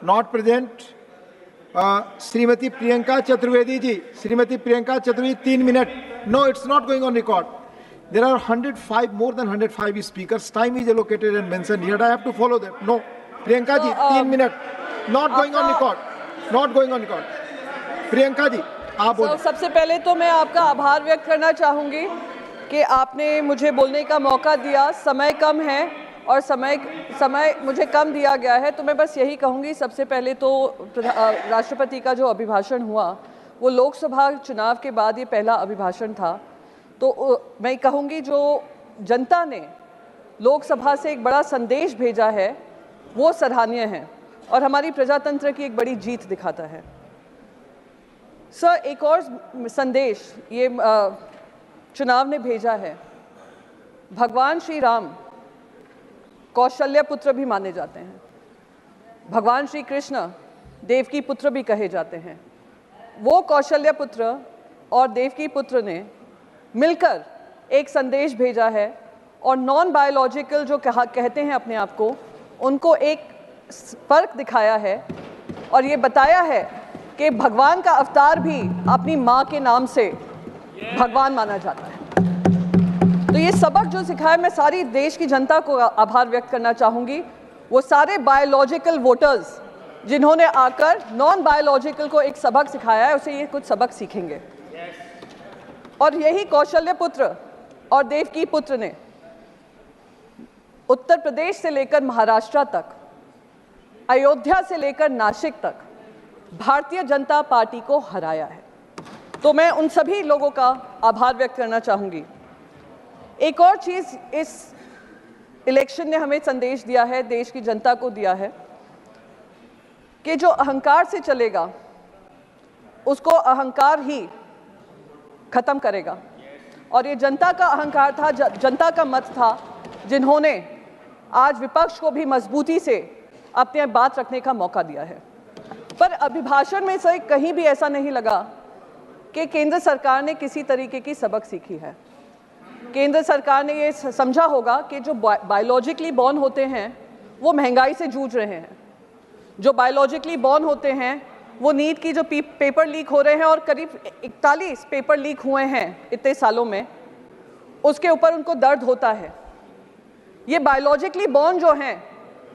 not present. Srimati Priyanka Chaturvedi ji. Srimati Priyanka Chaturvedi, 3 minutes. No, it's not going on record. There are 105, more than 105 speakers. Time is allocated and mentioned here. I have to follow them. No. Priyanka ji, 3 minutes. Not going on record. Not going on record. Priyanka ji आप बोलिए। सबसे पहले तो मैं आपका आभार व्यक्त करना चाहूँगी कि आपने मुझे बोलने का मौका दिया। समय कम है और समय मुझे कम दिया गया है, तो मैं बस यही कहूँगी। सबसे पहले तो राष्ट्रपति का जो अभिभाषण हुआ वो लोकसभा चुनाव के बाद ये पहला अभिभाषण था। तो मैं कहूँगी जो जनता ने लोकसभा से एक बड़ा संदेश भेजा है वो सराहनीय है और हमारी प्रजातंत्र की एक बड़ी जीत दिखाता है। सर, एक और संदेश ये चुनाव ने भेजा है। भगवान श्री राम कौशल्य पुत्र भी माने जाते हैं, भगवान श्री कृष्ण देवकी पुत्र भी कहे जाते हैं। वो कौशल्य पुत्र और देवकी पुत्र ने मिलकर एक संदेश भेजा है और नॉन बायोलॉजिकल जो कहते हैं अपने आप को, उनको एक फर्क दिखाया है और ये बताया है कि भगवान का अवतार भी अपनी माँ के नाम से भगवान माना जाता है। तो ये सबक जो सिखाया, मैं सारी देश की जनता को आभार व्यक्त करना चाहूँगी। वो सारे बायोलॉजिकल वोटर्स जिन्होंने आकर नॉन बायोलॉजिकल को एक सबक सिखाया है, उसे ये कुछ सबक सीखेंगे। और यही कौशल्य पुत्र और देवकी पुत्र ने उत्तर प्रदेश से लेकर महाराष्ट्र तक, अयोध्या से लेकर नासिक तक भारतीय जनता पार्टी को हराया है। तो मैं उन सभी लोगों का आभार व्यक्त करना चाहूँगी। एक और चीज़ इस इलेक्शन ने हमें संदेश दिया है, देश की जनता को दिया है कि जो अहंकार से चलेगा उसको अहंकार ही खत्म करेगा। और ये जनता का अहंकार था, जनता का मत था, जिन्होंने आज विपक्ष को भी मजबूती से अपनी बात रखने का मौका दिया है। पर अभिभाषण में से कहीं भी ऐसा नहीं लगा कि केंद्र सरकार ने किसी तरीके की सबक सीखी है। केंद्र सरकार ने ये समझा होगा कि जो बायोलॉजिकली बॉर्न होते हैं वो महंगाई से जूझ रहे हैं, जो बायोलॉजिकली बॉर्न होते हैं वो नीट की जो पेपर लीक हो रहे हैं और करीब 41 पेपर लीक हुए हैं इतने सालों में, उसके ऊपर उनको दर्द होता है। ये बायोलॉजिकली बॉर्न जो हैं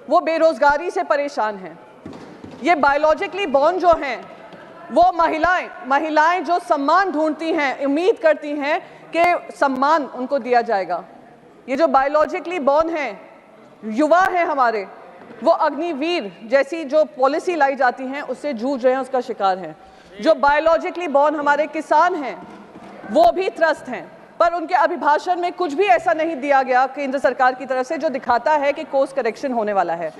वो बेरोजगारी से परेशान हैं। ये बायोलॉजिकली बॉर्न जो हैं वो महिलाएं जो सम्मान ढूंढती हैं, उम्मीद करती हैं कि सम्मान उनको दिया जाएगा। ये जो बायोलॉजिकली बॉर्न हैं, युवा हैं हमारे, वो अग्निवीर जैसी जो पॉलिसी लाई जाती हैं उससे जूझ रहे हैं, उसका शिकार हैं। जो बायोलॉजिकली बॉर्न हमारे किसान हैं वो भी त्रस्त हैं। पर उनके अभिभाषण में कुछ भी ऐसा नहीं दिया गया केंद्र सरकार की तरफ से जो दिखाता है कि कोर्स करेक्शन होने वाला है।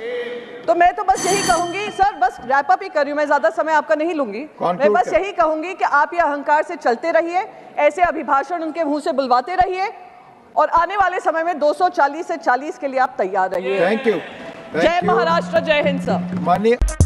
तो मैं तो बस यही कहूंगी सर, बस रैप अप ही कर रही हूं, मैं ज्यादा समय आपका नहीं लूंगी। मैं बस यही कहूंगी कि आप ये अहंकार से चलते रहिए, ऐसे अभिभाषण उनके मुंह से बुलवाते रहिए और आने वाले समय में 240 से 40 के लिए आप तैयार रहिए। Thank you. जय महाराष्ट्र, जय हिंद सर।